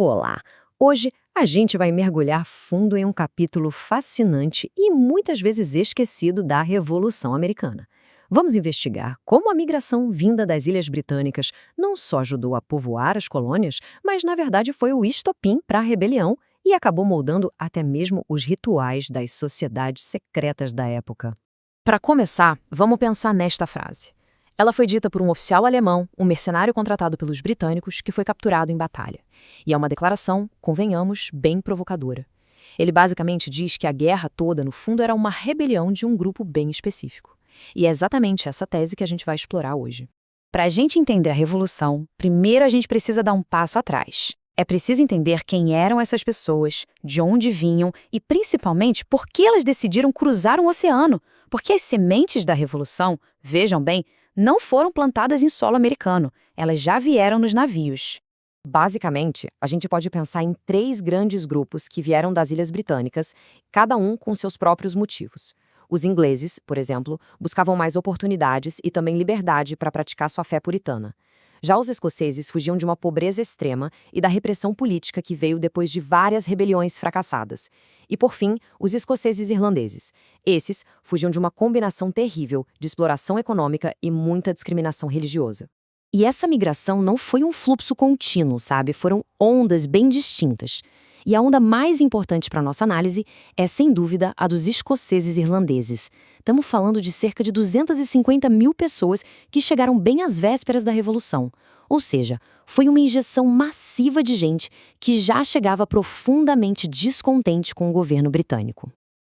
Olá! Hoje a gente vai mergulhar fundo em um capítulo fascinante e muitas vezes esquecido da Revolução Americana. Vamos investigar como a migração vinda das Ilhas Britânicas não só ajudou a povoar as colônias, mas na verdade foi o estopim para a rebelião e acabou moldando até mesmo os rituais das sociedades secretas da época. Para começar, vamos pensar nesta frase. Ela foi dita por um oficial alemão, um mercenário contratado pelos britânicos, que foi capturado em batalha. E é uma declaração, convenhamos, bem provocadora. Ele basicamente diz que a guerra toda, no fundo, era uma rebelião de um grupo bem específico. E é exatamente essa tese que a gente vai explorar hoje. Para a gente entender a Revolução, primeiro a gente precisa dar um passo atrás. É preciso entender quem eram essas pessoas, de onde vinham e, principalmente, por que elas decidiram cruzar um oceano. Porque as sementes da Revolução, vejam bem, não foram plantadas em solo americano, elas já vieram nos navios. Basicamente, a gente pode pensar em três grandes grupos que vieram das Ilhas Britânicas, cada um com seus próprios motivos. Os ingleses, por exemplo, buscavam mais oportunidades e também liberdade para praticar sua fé puritana. Já os escoceses fugiam de uma pobreza extrema e da repressão política que veio depois de várias rebeliões fracassadas. E, por fim, os escoceses irlandeses. Esses fugiam de uma combinação terrível de exploração econômica e muita discriminação religiosa. E essa migração não foi um fluxo contínuo, sabe? Foram ondas bem distintas. E a onda mais importante para nossa análise é, sem dúvida, a dos escoceses irlandeses. Estamos falando de cerca de 250 mil pessoas que chegaram bem às vésperas da Revolução. Ou seja, foi uma injeção massiva de gente que já chegava profundamente descontente com o governo britânico.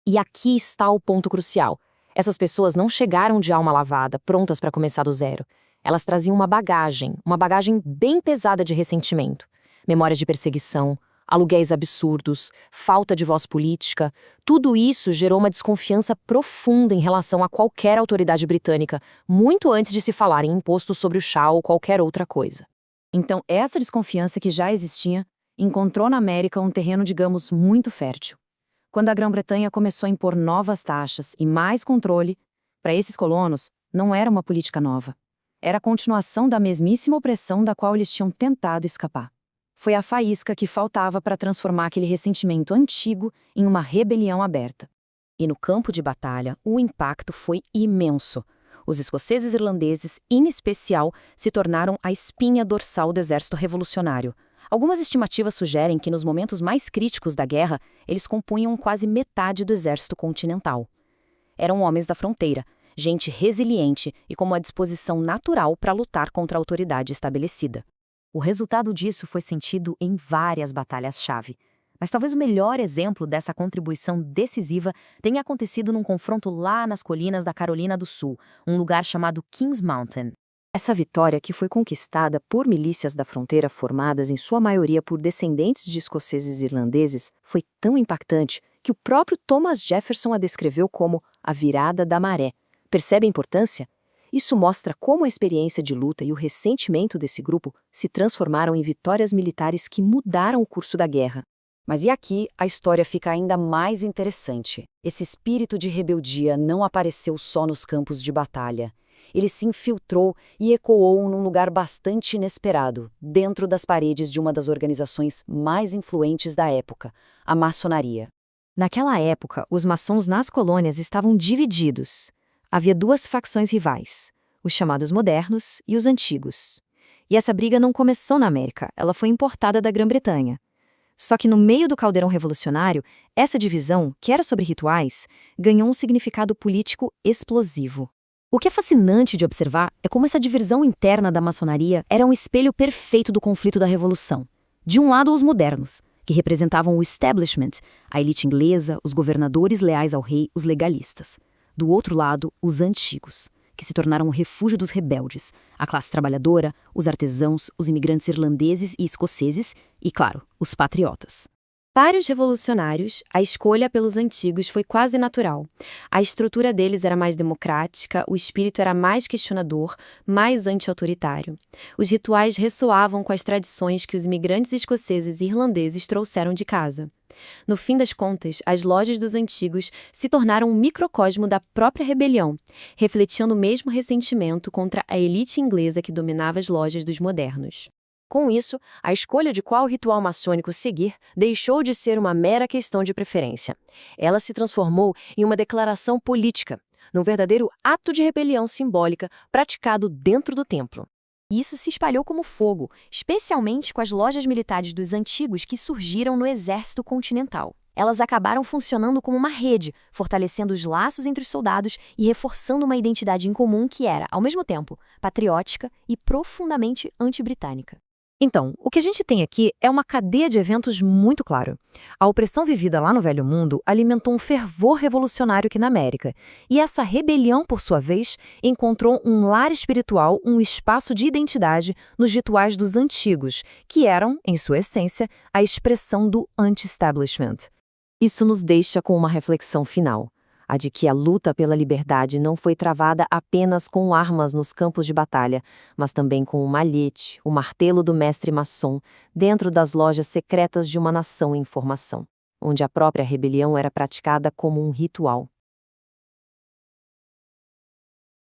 E aqui está o ponto crucial. Essas pessoas não chegaram de alma lavada, prontas para começar do zero. Elas traziam uma bagagem bem pesada de ressentimento, memórias de perseguição, aluguéis absurdos, falta de voz política, tudo isso gerou uma desconfiança profunda em relação a qualquer autoridade britânica, muito antes de se falar em imposto sobre o chá ou qualquer outra coisa. Então, essa desconfiança que já existia encontrou na América um terreno, digamos, muito fértil. Quando a Grã-Bretanha começou a impor novas taxas e mais controle, para esses colonos, não era uma política nova. Era a continuação da mesmíssima opressão da qual eles tinham tentado escapar. Foi a faísca que faltava para transformar aquele ressentimento antigo em uma rebelião aberta. E no campo de batalha, o impacto foi imenso. Os escoceses irlandeses, em especial, se tornaram a espinha dorsal do exército revolucionário. Algumas estimativas sugerem que nos momentos mais críticos da guerra, eles compunham quase metade do exército continental. Eram homens da fronteira, gente resiliente e com uma disposição natural para lutar contra a autoridade estabelecida. O resultado disso foi sentido em várias batalhas-chave. Mas talvez o melhor exemplo dessa contribuição decisiva tenha acontecido num confronto lá nas colinas da Carolina do Sul, um lugar chamado Kings Mountain. Essa vitória, que foi conquistada por milícias da fronteira formadas em sua maioria por descendentes de escoceses e irlandeses, foi tão impactante que o próprio Thomas Jefferson a descreveu como a virada da maré. Percebe a importância? Isso mostra como a experiência de luta e o ressentimento desse grupo se transformaram em vitórias militares que mudaram o curso da guerra. Mas e aqui a história fica ainda mais interessante. Esse espírito de rebeldia não apareceu só nos campos de batalha. Ele se infiltrou e ecoou num lugar bastante inesperado, dentro das paredes de uma das organizações mais influentes da época, a maçonaria. Naquela época, os maçons nas colônias estavam divididos. Havia duas facções rivais, os chamados modernos e os antigos. E essa briga não começou na América, ela foi importada da Grã-Bretanha. Só que no meio do caldeirão revolucionário, essa divisão, que era sobre rituais, ganhou um significado político explosivo. O que é fascinante de observar é como essa divisão interna da maçonaria era um espelho perfeito do conflito da Revolução. De um lado, os modernos, que representavam o establishment, a elite inglesa, os governadores leais ao rei, os legalistas. Do outro lado, os antigos, que se tornaram o refúgio dos rebeldes, a classe trabalhadora, os artesãos, os imigrantes irlandeses e escoceses e, claro, os patriotas. Para os revolucionários, a escolha pelos antigos foi quase natural. A estrutura deles era mais democrática, o espírito era mais questionador, mais anti-autoritário. Os rituais ressoavam com as tradições que os imigrantes escoceses e irlandeses trouxeram de casa. No fim das contas, as lojas dos antigos se tornaram um microcosmo da própria rebelião, refletindo o mesmo ressentimento contra a elite inglesa que dominava as lojas dos modernos. Com isso, a escolha de qual ritual maçônico seguir deixou de ser uma mera questão de preferência. Ela se transformou em uma declaração política, num verdadeiro ato de rebelião simbólica praticado dentro do templo. Isso se espalhou como fogo, especialmente com as lojas militares dos antigos que surgiram no exército continental. Elas acabaram funcionando como uma rede, fortalecendo os laços entre os soldados e reforçando uma identidade em comum que era, ao mesmo tempo, patriótica e profundamente anti-britânica. Então, o que a gente tem aqui é uma cadeia de eventos muito claro. A opressão vivida lá no Velho Mundo alimentou um fervor revolucionário aqui na América, e essa rebelião, por sua vez, encontrou um lar espiritual, um espaço de identidade nos rituais dos antigos, que eram, em sua essência, a expressão do anti-establishment. Isso nos deixa com uma reflexão final. A de que a luta pela liberdade não foi travada apenas com armas nos campos de batalha, mas também com o malhete, o martelo do mestre maçom, dentro das lojas secretas de uma nação em formação, onde a própria rebelião era praticada como um ritual.